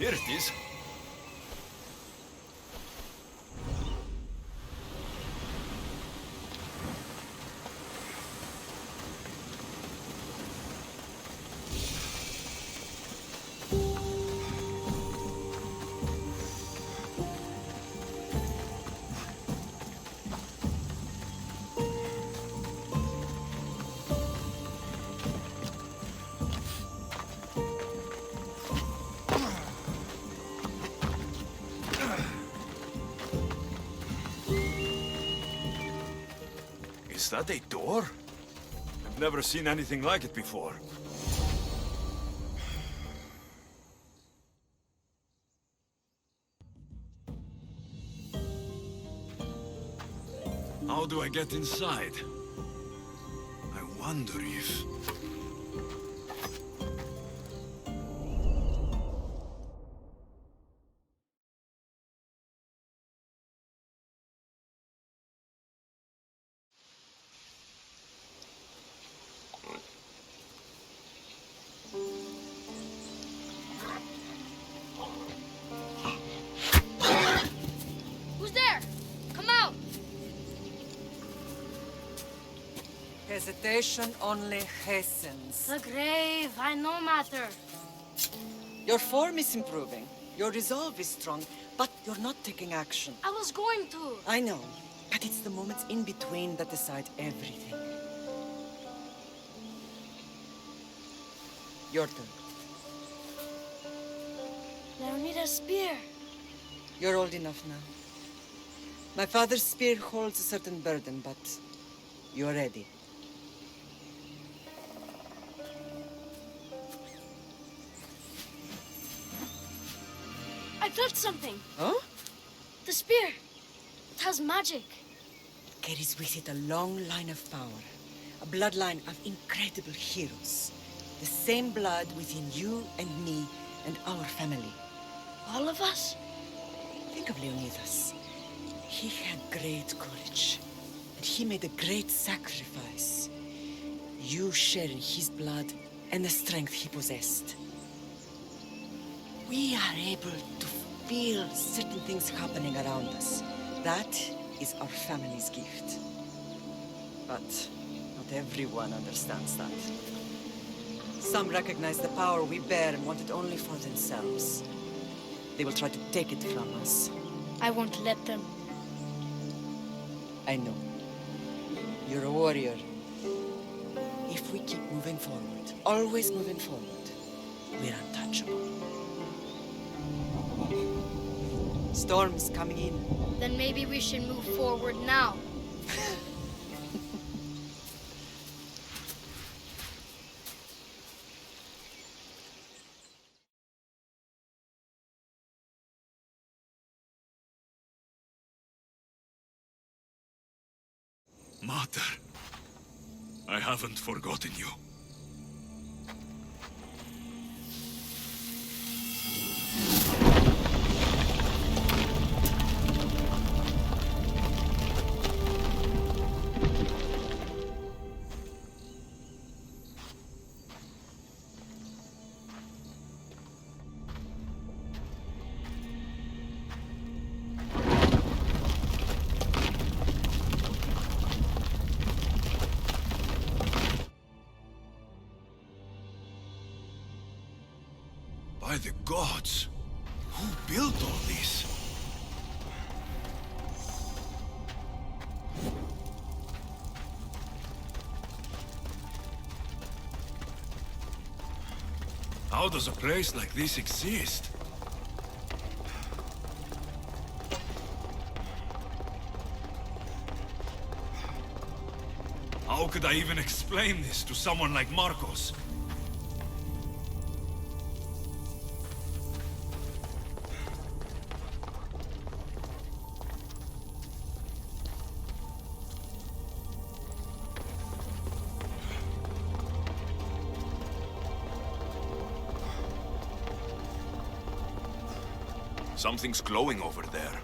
Here it is. Is that a door? I've never seen anything like it before. How do I get inside? I wonder if... Who's there? Come out! Hesitation only hastens. The grave, I know matter. Your form is improving. Your resolve is strong, but you're not taking action. I was going to. I know, but it's the moments in between that decide everything. Your turn. I need a spear. You're old enough now. My father's spear holds a certain burden, but you're ready. I felt something. Huh? The spear. It has magic. Carries with it a long line of power. A bloodline of incredible heroes. The same blood within you and me and our family. All of us? Think of Leonidas. He had great courage. And he made a great sacrifice. You share in his blood and the strength he possessed. We are able to feel certain things happening around us. That is our family's gift. But not everyone understands that. Some recognize the power we bear and want it only for themselves. They will try to take it from us. I won't let them. I know. You're a warrior. If we keep moving forward, always moving forward, we're untouchable. Storm's coming in. Then maybe we should move forward now. Mater, I haven't forgotten you. By the gods, who built all this? How does a place like this exist? How could I even explain this to someone like Marcos? Something's glowing over there.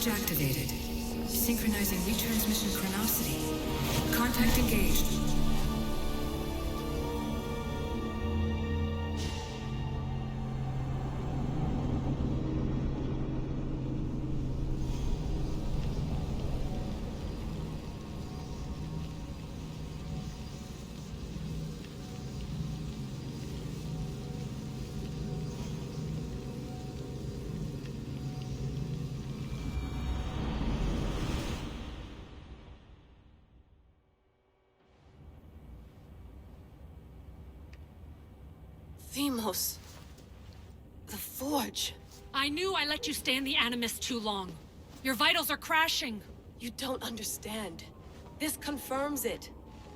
Bridge activated. Synchronizing retransmission chronicity. Contact engaged. Themos. The Forge. I knew I let you stay in the Animus too long. Your vitals are crashing. You don't understand. This confirms it.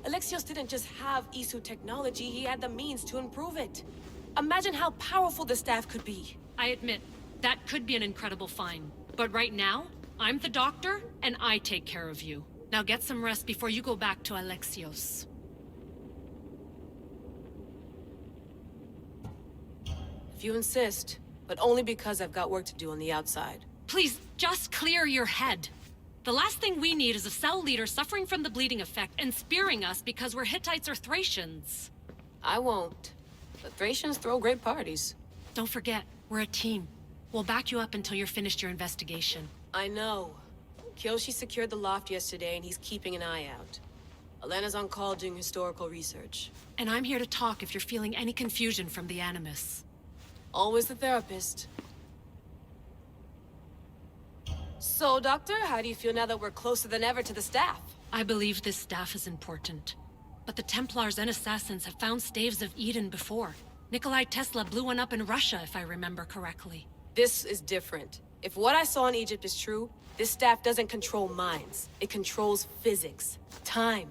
Alexios didn't just have Isu technology, he had the means to improve it. Imagine how powerful the staff could be. I admit, that could be an incredible find. But right now, I'm the doctor, and I take care of you. Now get some rest before you go back to Alexios. If you insist, but only because I've got work to do on the outside. Please, just clear your head. The last thing we need is a cell leader suffering from the bleeding effect and spearing us because we're Hittites or Thracians. I won't. The Thracians throw great parties. Don't forget, we're a team. We'll back you up until you're finished your investigation. I know. Kyoshi secured the loft yesterday and he's keeping an eye out. Elena's on call doing historical research. And I'm here to talk if you're feeling any confusion from the Animus. Always the therapist. So, Doctor, how do you feel now that we're closer than ever to the staff? I believe this staff is important. But the Templars and Assassins have found staves of Eden before. Nikolai Tesla blew one up in Russia, if I remember correctly. This is different. If what I saw in Egypt is true, this staff doesn't control minds. It controls physics, time.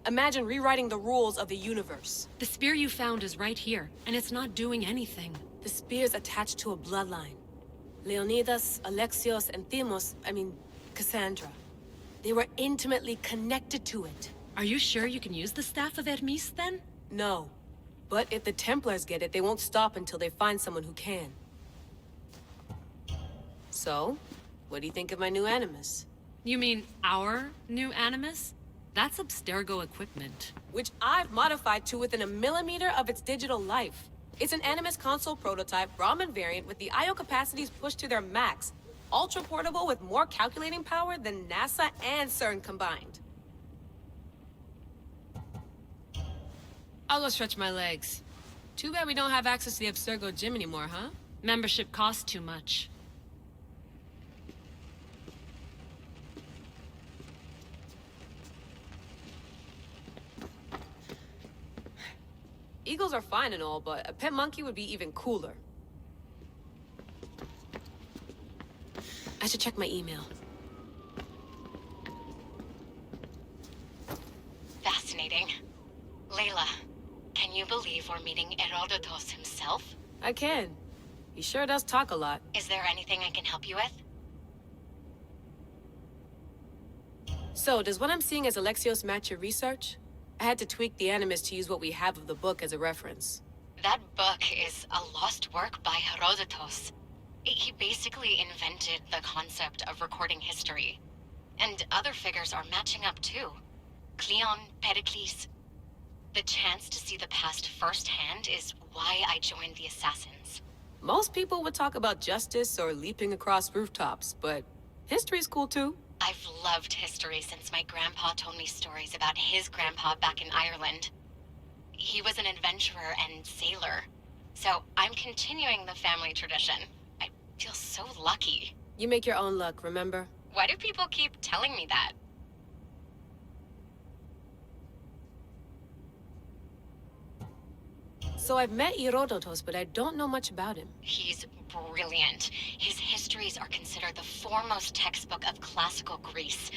Imagine rewriting the rules of the universe. The spear you found is right here, and it's not doing anything. The spear's attached to a bloodline. Leonidas, Alexios, and Cassandra. They were intimately connected to it. Are you sure you can use the Staff of Hermes, then? No. But if the Templars get it, they won't stop until they find someone who can. So, what do you think of my new Animus? You mean our new Animus? That's Abstergo equipment. Which I've modified to within a millimeter of its digital life. It's an Animus console prototype, Brahmin variant with the I/O capacities pushed to their max. Ultra portable with more calculating power than NASA and CERN combined. I'll go stretch my legs. Too bad we don't have access to the Abstergo gym anymore, huh? Membership costs too much. Eagles are fine and all, but a pet monkey would be even cooler. I should check my email. Fascinating. Layla, can you believe we're meeting Herodotus himself? I can. He sure does talk a lot. Is there anything I can help you with? So, does what I'm seeing as Alexios match your research? I had to tweak the Animus to use what we have of the book as a reference. That book is a lost work by Herodotus. He basically invented the concept of recording history. And other figures are matching up too. Cleon, Pericles. The chance to see the past firsthand is why I joined the Assassins. Most people would talk about justice or leaping across rooftops, but history's cool too. I've loved history since my grandpa told me stories about his grandpa back in Ireland. He was an adventurer and sailor. So I'm continuing the family tradition. I feel so lucky. You make your own luck, remember? Why do people keep telling me that? So I've met Herodotus, but I don't know much about him. He's brilliant. His histories are considered the foremost textbook of classical Greece.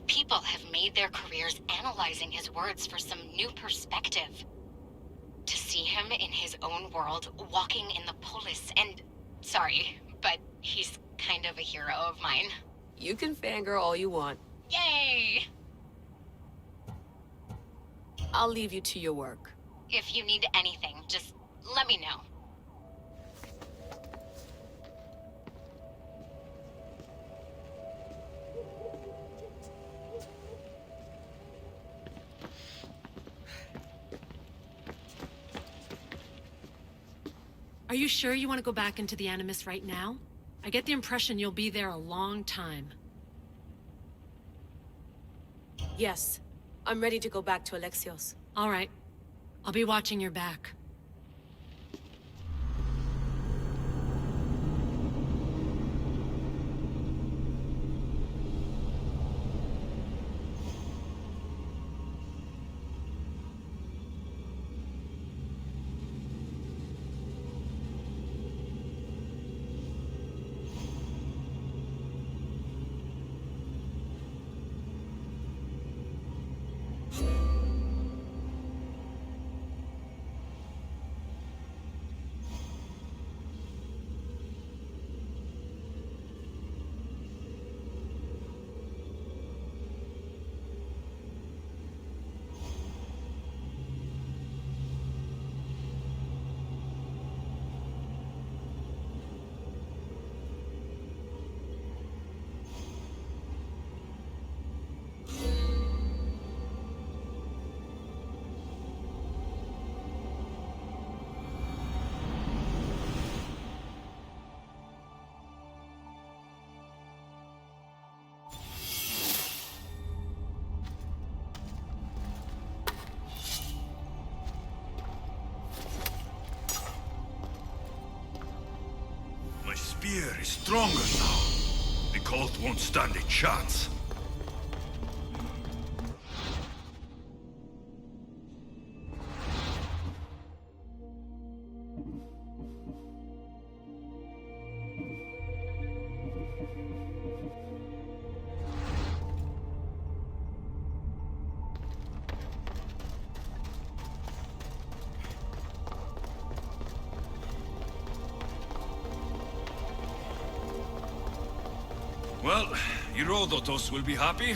People have made their careers analyzing his words for some new perspective. To see him in his own world, walking in the polis, and... Sorry, but he's kind of a hero of mine. You can fangirl all you want. Yay! I'll leave you to your work. If you need anything, just let me know. Are you sure you want to go back into the Animus right now? I get the impression you'll be there a long time. Yes. I'm ready to go back to Alexios. All right. I'll be watching your back. My spear is stronger now. The cult won't stand a chance. Well, Herodotus will be happy.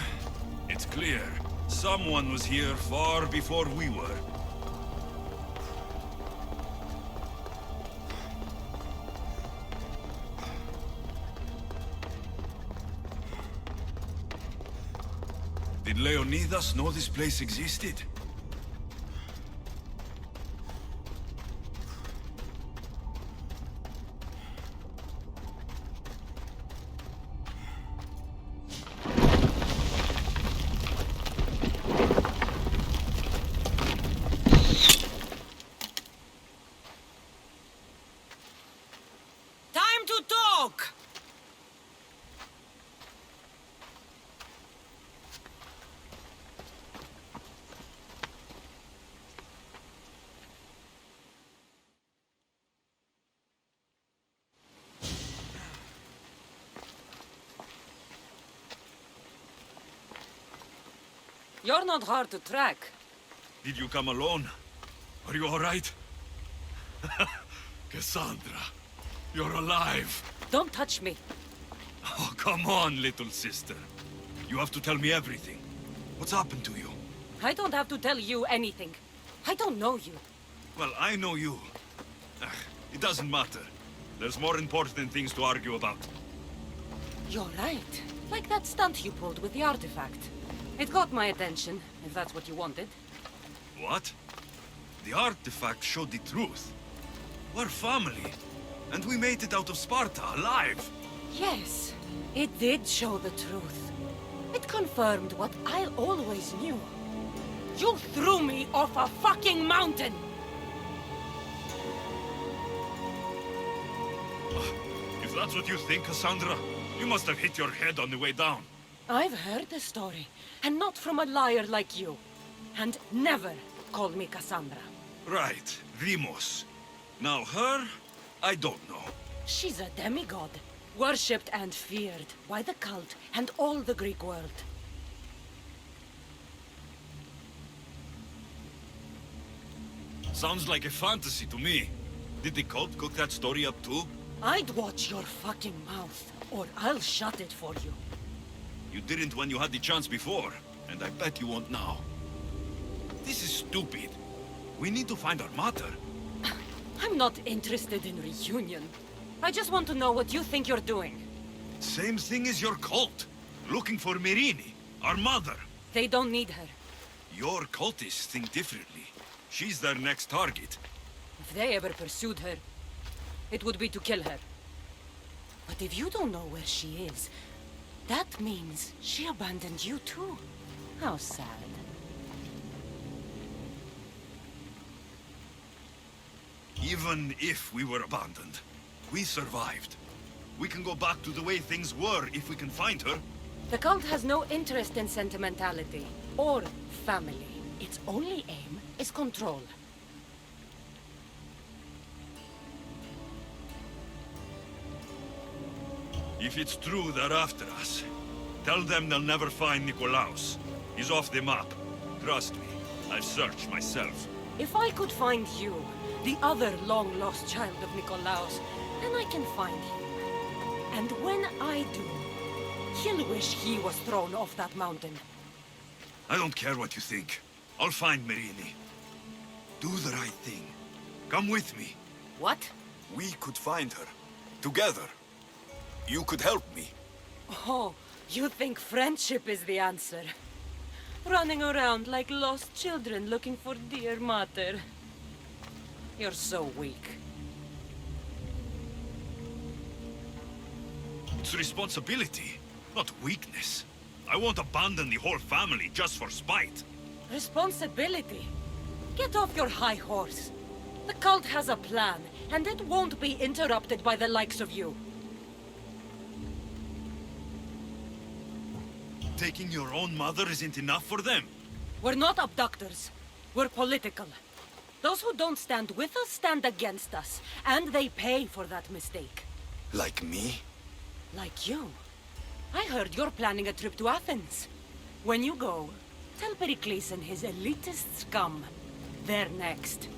It's clear. Someone was here far before we were. Did Leonidas know this place existed? Time to talk! You're not hard to track. Did you come alone? Are you all right? Cassandra, you're alive. Don't touch me. Oh, come on, little sister. You have to tell me everything. What's happened to you? I don't have to tell you anything. I don't know you. Well, I know you. It doesn't matter. There's more important things to argue about. You're right. Like that stunt you pulled with the artifact. It got my attention, if that's what you wanted. What? The artifact showed the truth. We're family. And we made it out of Sparta alive. Yes, it did show the truth. It confirmed what I always knew. You threw me off a fucking mountain! If that's what you think, Cassandra, you must have hit your head on the way down. I've heard the story, and not from a liar like you. And never call me Cassandra. Right, Rimos. Now her, I don't know. She's a demigod, worshipped and feared by the cult and all the Greek world. Sounds like a fantasy to me. Did the cult cook that story up too? I'd watch your fucking mouth, or I'll shut it for you. You didn't when you had the chance before, and I bet you won't now. This is stupid. We need to find our mother. I'm not interested in reunion. I just want to know what you think you're doing. Same thing as your cult. Looking for Myrrine, our mother. They don't need her. Your cultists think differently. She's their next target. If they ever pursued her, it would be to kill her. But if you don't know where she is, that means she abandoned you too. How sad. Even if we were abandoned, we survived. We can go back to the way things were if we can find her. The cult has no interest in sentimentality or family. Its only aim is control. If it's true they're after us, tell them they'll never find Nikolaos. He's off the map. Trust me, I've searched myself. If I could find you, the other long-lost child of Nikolaos, then I can find him. And when I do, he'll wish he was thrown off that mountain. I don't care what you think. I'll find Merini. Do the right thing. Come with me. What? We could find her. Together. You could help me. Oh, you think friendship is the answer? Running around like lost children looking for dear mother. You're so weak. It's responsibility, not weakness. I won't abandon the whole family just for spite. Responsibility? Get off your high horse. The cult has a plan, and it won't be interrupted by the likes of you. Taking your own mother isn't enough for them. We're not abductors. We're political. Those who don't stand with us stand against us, and they pay for that mistake. Like me? Like you. I heard you're planning a trip to Athens. When you go, tell Pericles and his elitist scum. They're next.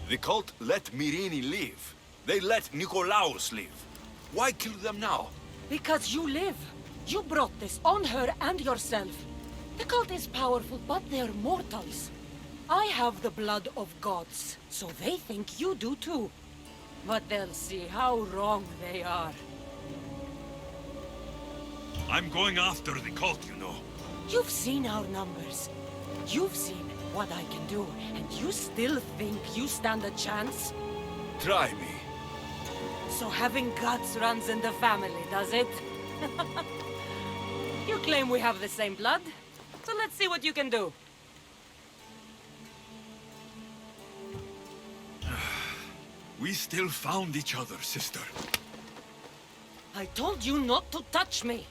The cult let Merini live. They let Nikolaos live. Why kill them now? Because you live. You brought this on her and yourself. The cult is powerful, but they're mortals. I have the blood of gods, so they think you do too. But they'll see how wrong they are. I'm going after the cult, you know. You've seen our numbers. You've seen what I can do, and you still think you stand a chance? Try me. So having guts runs in the family, does it? You claim we have the same blood, so let's see what you can do. We still found each other, sister. I told you not to touch me.